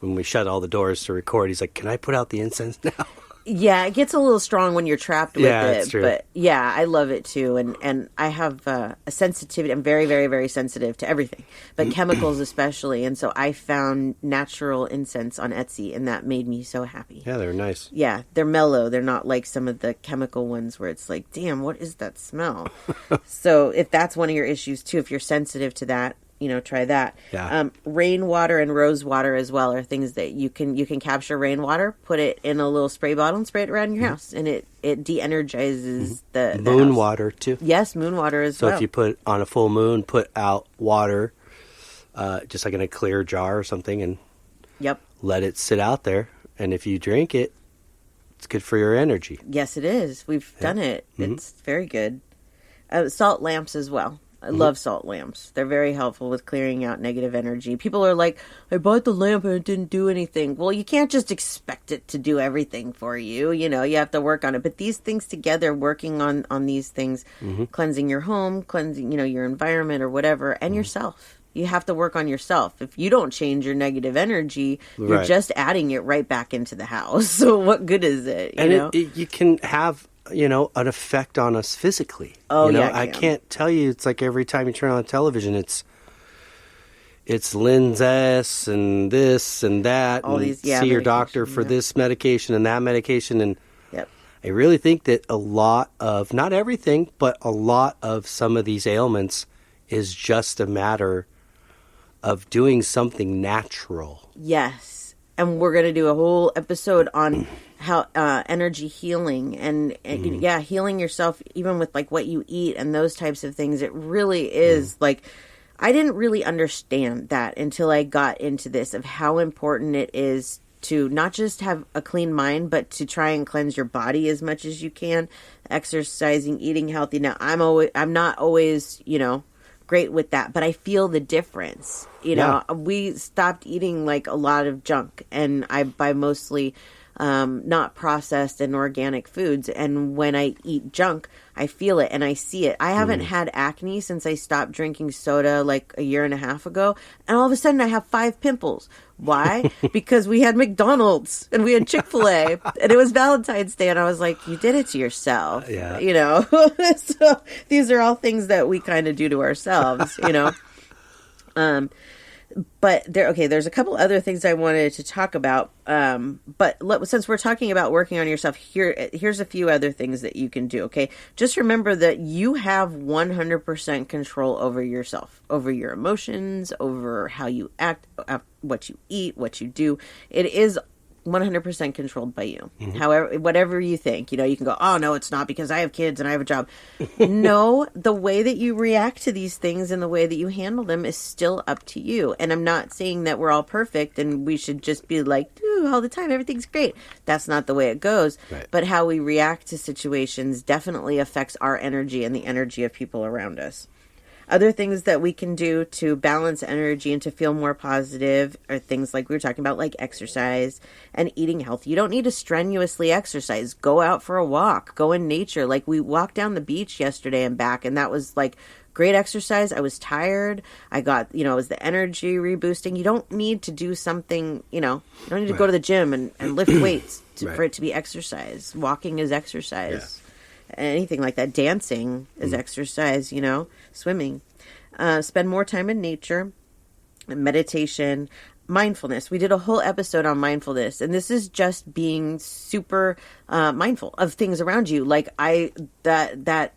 when we shut all the doors to record, he's like, can I put out the incense now? Yeah, it gets a little strong when you're trapped with Yeah, it. that's true. But yeah, I love it too. And I have a sensitivity. I'm very, very, very sensitive to everything, but chemicals especially. And so I found natural incense on Etsy, and that made me so happy. Yeah, they're nice. Yeah, they're mellow. They're not like some of the chemical ones where it's like, damn, what is that smell? So if that's one of your issues too, if you're sensitive to that, you know, try that. Yeah. Rainwater and rose water as well are things that you can capture rainwater, put it in a little spray bottle, and spray it around your house, and it de-energizes the Moon house. water, too. Yes, moon water as So well. if you put on a full moon, put out water, just like in a clear jar or something, and Yep. let it sit out there. And if you drink it, it's good for your energy. Yes, it is. We've done it. It's very good. Salt lamps as well. I love salt lamps. They're very helpful with clearing out negative energy. People are like, I bought the lamp and it didn't do anything. Well, you can't just expect it to do everything for you. You know, you have to work on it. But these things together, working on these things, cleansing your home, cleansing, your environment or whatever, and yourself. You have to work on yourself. If you don't change your negative energy, you're just adding it right back into the house. So what good is it? You can have an effect on us physically. Oh, yeah. I can't tell you. It's like every time you turn on television, it's Lynn's S and this and that. All and these, see your doctor for this medication and that medication. And I really think that a lot of, not everything, but a lot of some of these ailments is just a matter of doing something natural. Yes. And we're going to do a whole episode on how energy healing and healing yourself, even with like what you eat and those types of things. It really is like, I didn't really understand that until I got into this, of how important it is to not just have a clean mind, but to try and cleanse your body as much as you can, exercising, eating healthy. Now, I'm not always, great with that, but I feel the difference. We stopped eating like a lot of junk, and I buy mostly not processed and organic foods. And when I eat junk, I feel it and I see it. I haven't had acne since I stopped drinking soda like a year and a half ago. And all of a sudden I have 5 pimples. Why? Because we had McDonald's and we had Chick-fil-A and it was Valentine's Day. And I was like, you did it to yourself. Yeah. So these are all things that we kind of do to ourselves, But there's a couple other things I wanted to talk about. But since we're talking about working on yourself, here's a few other things that you can do. Okay. Just remember that you have 100% control over yourself, over your emotions, over how you act, what you eat, what you do. It is 100% controlled by you. However, whatever you think, you can go, oh no, it's not because I have kids and I have a job. No, the way that you react to these things and the way that you handle them is still up to you. And I'm not saying that we're all perfect and we should just be like, ooh, all the time, everything's great. That's not the way it goes. Right. But how we react to situations definitely affects our energy and the energy of people around us. Other things that we can do to balance energy and to feel more positive are things like we were talking about, like exercise and eating healthy. You don't need to strenuously exercise. Go out for a walk. Go in nature. Like we walked down the beach yesterday and back, and that was like great exercise. I was tired. I got, it was the energy reboosting. You don't need to do something, you don't need to go to the gym and lift weights for it to be exercise. Walking is exercise. Yeah. Anything like that. Dancing is exercise, swimming. Spend more time in nature, meditation, mindfulness. We did a whole episode on mindfulness, and this is just being super mindful of things around you. Like that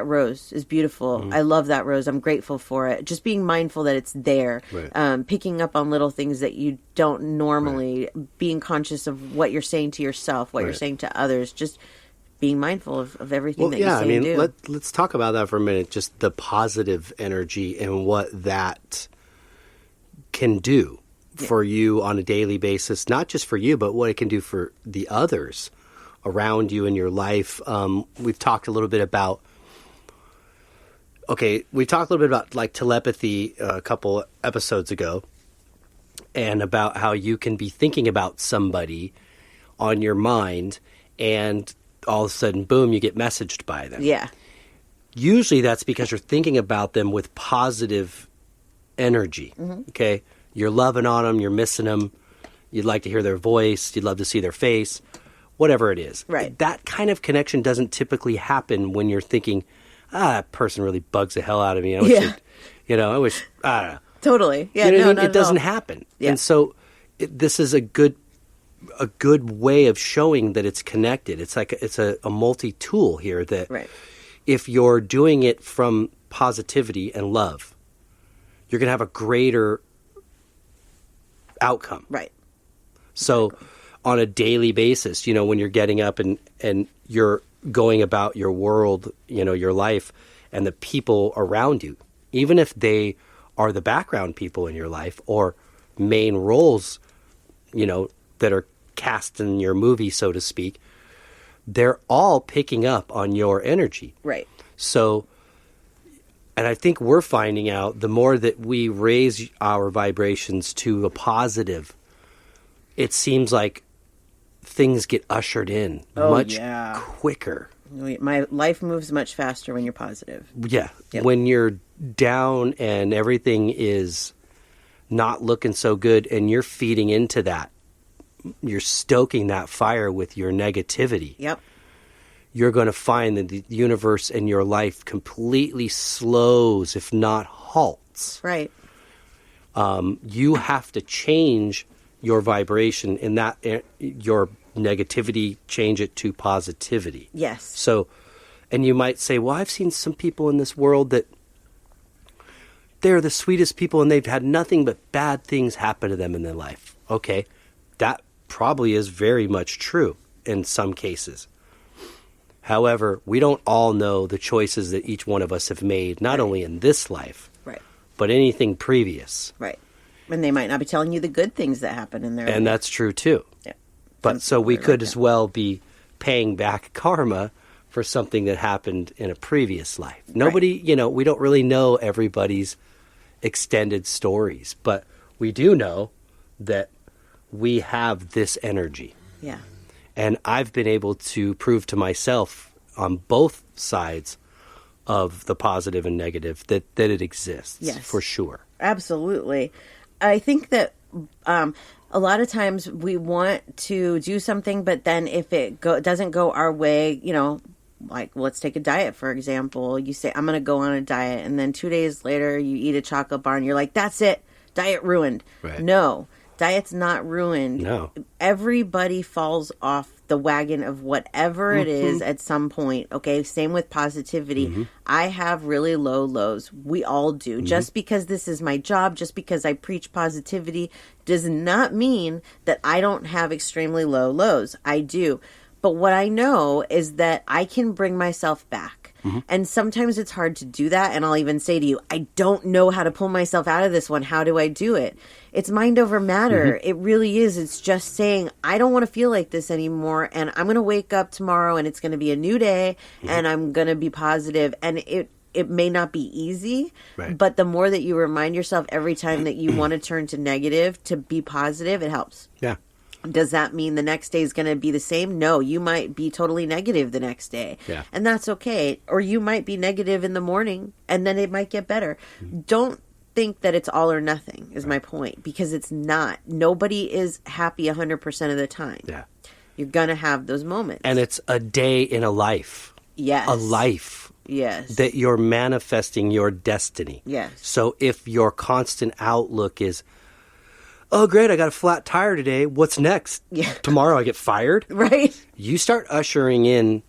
rose is beautiful. I love that rose. I'm grateful for it. Just being mindful that it's there. Right. Picking up on little things that you don't normally. Right. Being conscious of what you're saying to yourself, what you're saying to others. Just being mindful of everything that you say and do. Let's talk about that for a minute, just the positive energy and what that can do for you on a daily basis, not just for you, but what it can do for the others around you in your life. We've talked a little bit about, like telepathy a couple episodes ago, and about how you can be thinking about somebody on your mind and all of a sudden, boom, you get messaged by them. Yeah. Usually that's because you're thinking about them with positive energy, okay? You're loving on them, you're missing them, you'd like to hear their voice, you'd love to see their face, whatever it is. Right. That kind of connection doesn't typically happen when you're thinking, that person really bugs the hell out of me. I wish I don't know. Totally. Yeah, it doesn't happen. Yeah. And so this is a good way of showing that it's connected. It's like it's a multi-tool here that if you're doing it from positivity and love, you're going to have a greater outcome. Right. So on a daily basis, when you're getting up and you're going about your world, your life and the people around you, even if they are the background people in your life or main roles, that are cast in your movie, so to speak, they're all picking up on your energy. Right. So, and I think we're finding out the more that we raise our vibrations to a positive, it seems like things get ushered in much quicker. My life moves much faster when you're positive. Yeah. Yep. When you're down and everything is not looking so good and you're feeding into that, you're stoking that fire with your negativity. Yep. You're going to find that the universe and your life completely slows, if not halts. Right. You have to change your vibration in that, your negativity, change it to positivity. Yes. So, and you might say, well, I've seen some people in this world that they're the sweetest people and they've had nothing but bad things happen to them in their life. Okay. That probably is very much true in some cases. However, we don't all know the choices that each one of us have made, not only in this life, right, but anything previous. Right. And they might not be telling you the good things that happen in their life. And that's true too. Yeah. But so we could as well be paying back karma for something that happened in a previous life. Nobody, we don't really know everybody's extended stories, but we do know that we have this energy. Yeah. And I've been able to prove to myself on both sides of the positive and negative that it exists. Yes. For sure. Absolutely. I think that a lot of times we want to do something, but then if it doesn't go our way, like let's take a diet, for example. You say, I'm going to go on a diet. And then 2 days later, you eat a chocolate bar and you're like, that's it. Diet ruined. Right. No. Diet's not ruined. No. Everybody falls off the wagon of whatever it is at some point. Okay. Same with positivity. I have really low lows. We all do. Just because this is my job, just because I preach positivity does not mean that I don't have extremely low lows. I do. But what I know is that I can bring myself back. And sometimes it's hard to do that. And I'll even say to you, I don't know how to pull myself out of this one. How do I do it? It's mind over matter. It really is. It's just saying, I don't want to feel like this anymore. And I'm going to wake up tomorrow and it's going to be a new day and I'm going to be positive. And it may not be easy, but the more that you remind yourself every time that you want to turn to negative to be positive, it helps. Yeah. Does that mean the next day is going to be the same? No, you might be totally negative the next day. Yeah. And that's okay. Or you might be negative in the morning and then it might get better. Don't think that it's all or nothing is my point, because it's not. Nobody is happy 100% of the time. Yeah. You're going to have those moments. And it's a day in a life. Yes. A life. Yes. That you're manifesting your destiny. Yes. So if your constant outlook is, oh, great, I got a flat tire today. What's next? Yeah. Tomorrow I get fired? Right. You start ushering in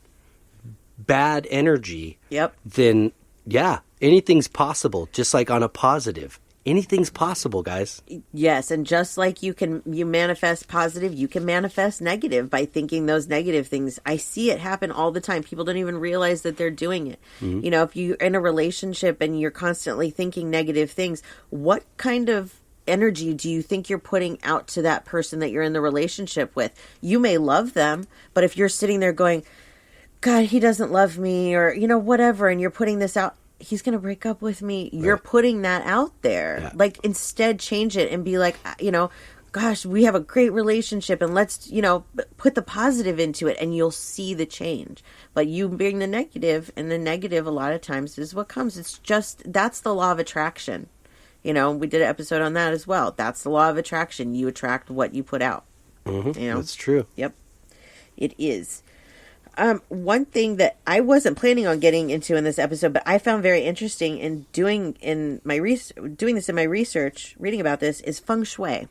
bad energy. Yep. Then, yeah, anything's possible, just like on a positive. Anything's possible, guys. Yes, and just like you manifest positive, you can manifest negative by thinking those negative things. I see it happen all the time. People don't even realize that they're doing it. If you're in a relationship and you're constantly thinking negative things, what kind of energy do you think you're putting out to that person that you're in the relationship with? You may love them, but if you're sitting there going, God, he doesn't love me, or, whatever, and you're putting this out, he's going to break up with me. You're putting that out there. Yeah. Like, instead, change it and be like, gosh, we have a great relationship and let's, put the positive into it and you'll see the change. But you bring the negative, and the negative a lot of times is what comes. It's just, that's the law of attraction. We did an episode on that as well. That's the law of attraction. You attract what you put out. That's true. Yep, it is. One thing that I wasn't planning on getting into in this episode, but I found very interesting in doing this in my research, reading about this, is feng shui.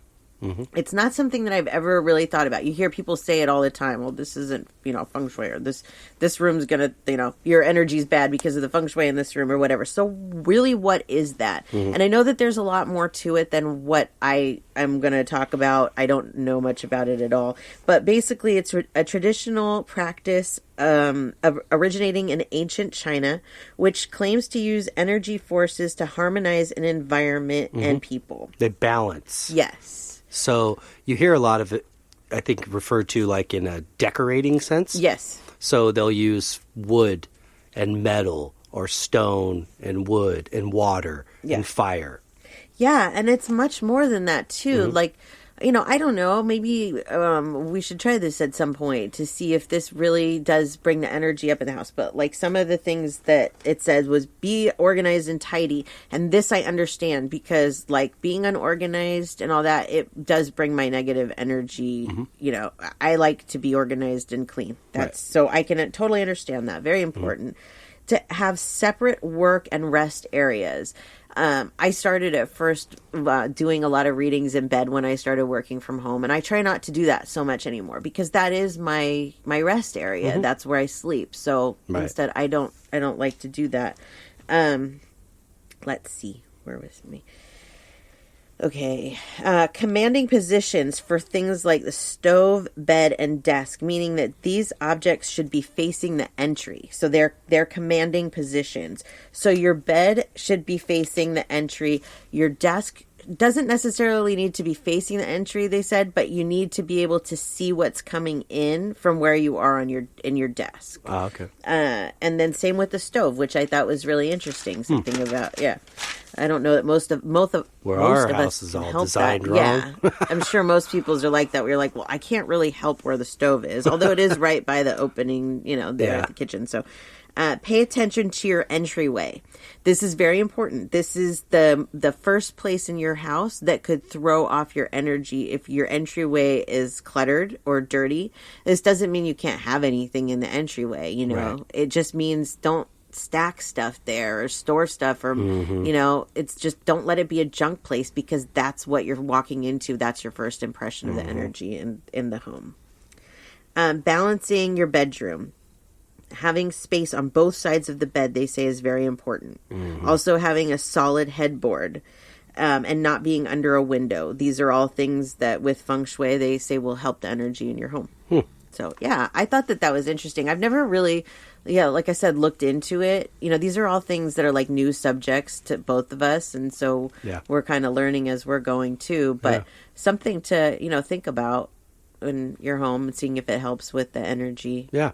It's not something that I've ever really thought about. You hear people say it all the time. Well, this isn't, feng shui, or this room's going to, your energy's bad because of the feng shui in this room or whatever. So really, what is that? And I know that there's a lot more to it than what I am going to talk about. I don't know much about it at all. But basically, it's a traditional practice originating in ancient China, which claims to use energy forces to harmonize an environment and people. They balance. Yes. So you hear a lot of it I think, referred to like in a decorating sense. Yes. So they'll use wood and metal or stone and wood and water and fire. Yeah, and it's much more than that, too. Like, I don't know. Maybe we should try this at some point to see if this really does bring the energy up in the house. But, like, some of the things that it said was be organized and tidy. And this I understand because, like, being unorganized and all that, it does bring my negative energy. I like to be organized and clean. So I can totally understand that. Very important. To have separate work and rest areas. I started at first doing a lot of readings in bed when I started working from home, and I try not to do that so much anymore because that is my rest area. That's where I sleep. So instead, I don't like to do that. Let's see, where was me? Okay, commanding positions for things like the stove, bed, and desk, meaning that these objects should be facing the entry. So they're commanding positions. So your bed should be facing the entry. Your desk doesn't necessarily need to be facing the entry, they said, but you need to be able to see what's coming in from where you are in your desk. Oh, okay. And then same with the stove, which I thought was really interesting. Something about I don't know that most of our us house is all help designed that. wrong. Yeah, I'm sure most people's are like that. We're like, well, I can't really help where the stove is, although it is right by the opening, there at the kitchen. So. Pay attention to your entryway. This is very important. This is the first place in your house that could throw off your energy if your entryway is cluttered or dirty. This doesn't mean you can't have anything in the entryway, Right. It just means don't stack stuff there or store stuff or, it's just don't let it be a junk place because that's what you're walking into. That's your first impression of the energy in the home. Balancing your bedroom. Having space on both sides of the bed, they say, is very important. Also, having a solid headboard and not being under a window. These are all things that with feng shui, they say will help the energy in your home. So, yeah, I thought that was interesting. I've never really, like I said, looked into it. These are all things that are like new subjects to both of us. And so we're kind of learning as we're going too. But something to, think about in your home and seeing if it helps with the energy. Yeah.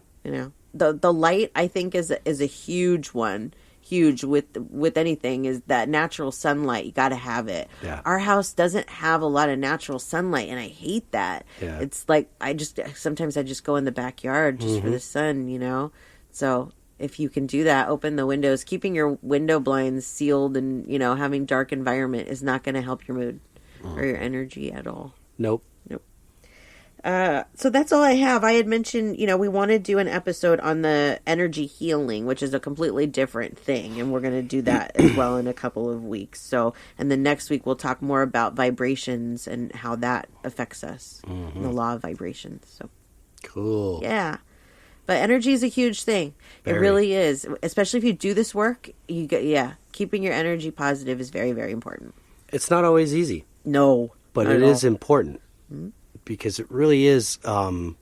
The light, I think, is a huge one. Huge with anything is that natural sunlight. You got to have it. Yeah. Our house doesn't have a lot of natural sunlight, and I hate that. Yeah. It's like sometimes I just go in the backyard just for the sun, So if you can do that, open the windows. Keeping your window blinds sealed and having dark environment is not going to help your mood or your energy at all. Nope. So that's all I have. I had mentioned, we want to do an episode on the energy healing, which is a completely different thing. And we're going to do that as well in a couple of weeks. So, and then next week we'll talk more about vibrations and how that affects us, the law of vibrations. So cool. Yeah. But energy is a huge thing. Very. It really is. Especially if you do this work, keeping your energy positive is very, very important. It's not always easy. No. But it is important. Mm-hmm. Because it really is like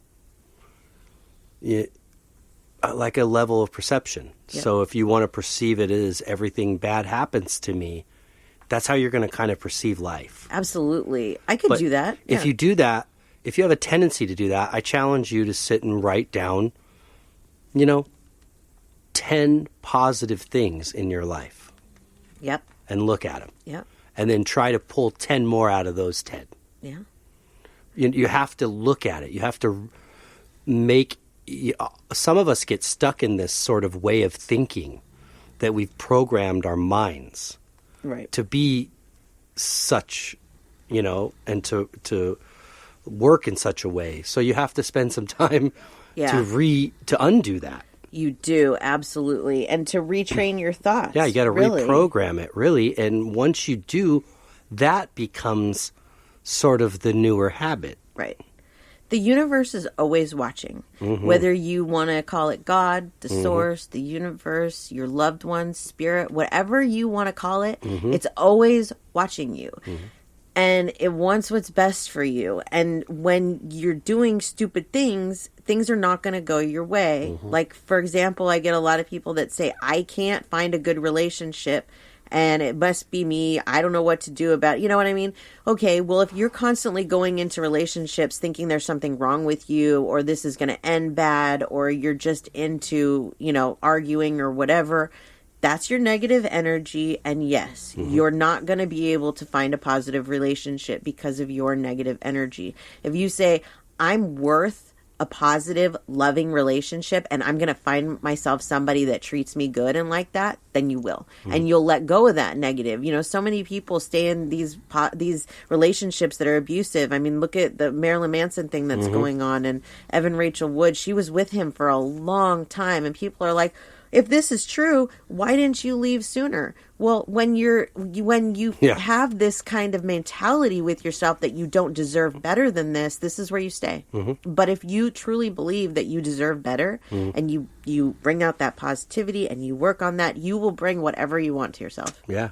a level of perception. Yep. So if you want to perceive it as everything bad happens to me, that's how you're going to kind of perceive life. Absolutely. I could do that. Yeah. If you do that, if you have a tendency to do that, I challenge you to sit and write down, 10 positive things in your life. Yep. And look at them. Yep. And then try to pull 10 more out of those 10. Yeah. You have to look at it. You have to make... Some of us get stuck in this sort of way of thinking that we've programmed our minds to be such, and to work in such a way. So you have to spend some time to undo that. You do, absolutely. And to retrain your thoughts. Yeah, you got to reprogram it, really. And once you do, that becomes sort of the newer habit. Right. The universe is always watching. Mm-hmm. Whether you want to call it God, the source, the universe, your loved ones, spirit, whatever you want to call it, it's always watching you. Mm-hmm. And it wants what's best for you. And when you're doing stupid things are not going to go your way. Mm-hmm. Like, for example, I get a lot of people that say, I can't find a good relationship. and it must be me. I don't know what to do about it. You know what I mean? Okay, well, if you're constantly going into relationships thinking there's something wrong with you, or this is going to end bad, or you're just into, arguing or whatever, that's your negative energy. And yes, you're not going to be able to find a positive relationship because of your negative energy. If you say, I'm worth a positive, loving relationship, and I'm going to find myself somebody that treats me good and like that, then you will. And you'll let go of that negative. So many people stay in these relationships that are abusive. I mean, look at the Marilyn Manson thing that's going on, and Evan Rachel Wood. She was with him for a long time, and people are like, if this is true, why didn't you leave sooner? Well, when you have this kind of mentality with yourself that you don't deserve better than this is where you stay. But if you truly believe that you deserve better, and you bring out that positivity and you work on that, you will bring whatever you want to yourself. Yeah.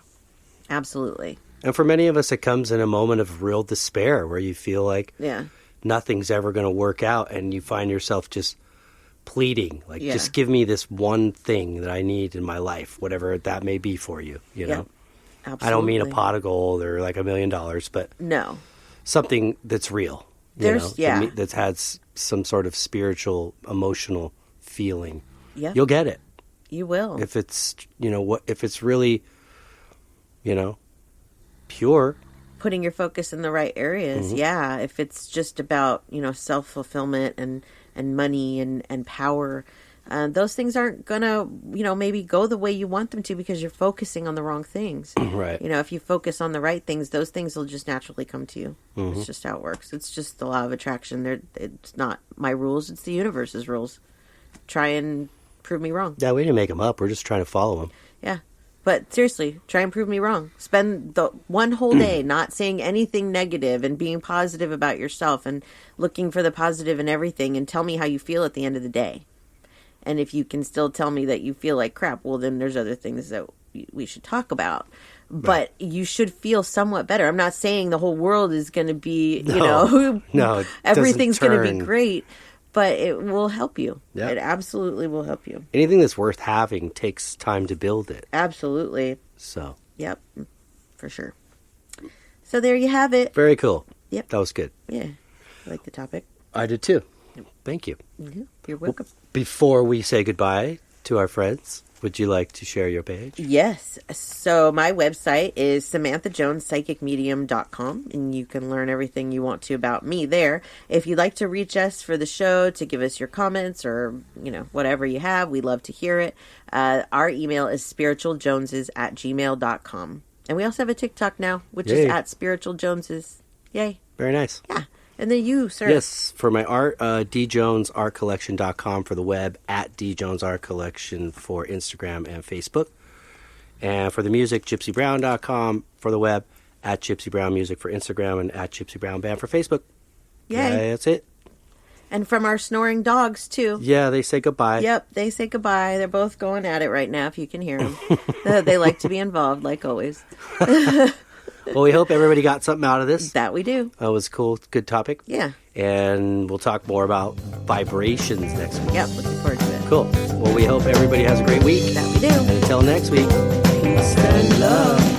Absolutely. And for many of us, it comes in a moment of real despair where you feel like nothing's ever going to work out, and you find yourself just pleading, like, just give me this one thing that I need in my life, whatever that may be for you, know? Absolutely. I don't mean a pot of gold or like $1 million, but something that's real, that has some sort of spiritual, emotional feeling. Yeah. You'll get it. You will. If it's, if it's really, pure. Putting your focus in the right areas. Yeah. If it's just about, self-fulfillment and money and power, those things aren't gonna, maybe go the way you want them to because you're focusing on the wrong things. Right. If you focus on the right things, those things will just naturally come to you. It's just how it works. It's just the law of attraction. It's not my rules. It's the universe's rules. Try and prove me wrong. Yeah, we didn't make them up. We're just trying to follow them. Yeah. But seriously, try and prove me wrong. Spend the one whole day not saying anything negative and being positive about yourself and looking for the positive in everything, and tell me how you feel at the end of the day. And if you can still tell me that you feel like crap, well, then there's other things that we should talk about. But you should feel somewhat better. I'm not saying the whole world is going to be, no, everything's going to be great. But it will help you. Yeah. It absolutely will help you. Anything that's worth having takes time to build it. Absolutely. So. Yep. For sure. So there you have it. Very cool. Yep. That was good. Yeah. I like the topic. I did too. Yep. Thank you. Mm-hmm. You're welcome. Well, before we say goodbye to our friends, would you like to share your page? Yes. So my website is SamanthaJonesPsychicMedium.com, and you can learn everything you want to about me there. If you'd like to reach us for the show, to give us your comments or, whatever you have, we'd love to hear it. Our email is spiritualjoneses@gmail.com. And we also have a TikTok now, which is @spiritualjoneses. Yay. Very nice. Yeah. And then you, sir. Yes, for my art, djonesartcollection.com for the web, @djonesartcollection for Instagram and Facebook. And for the music, gypsybrown.com for the web, @gypsybrownmusic for Instagram, and @gypsybrownband for Facebook. Yay. That's it. And from our snoring dogs, too. Yeah, they say goodbye. Yep, they say goodbye. They're both going at it right now, if you can hear them. They like to be involved, like always. Well, we hope everybody got something out of this. That we do. That was cool. Good topic. Yeah. And we'll talk more about vibrations next week. Yep, looking forward to it. Cool. Well, we hope everybody has a great week. That we do. And until next week, peace and love.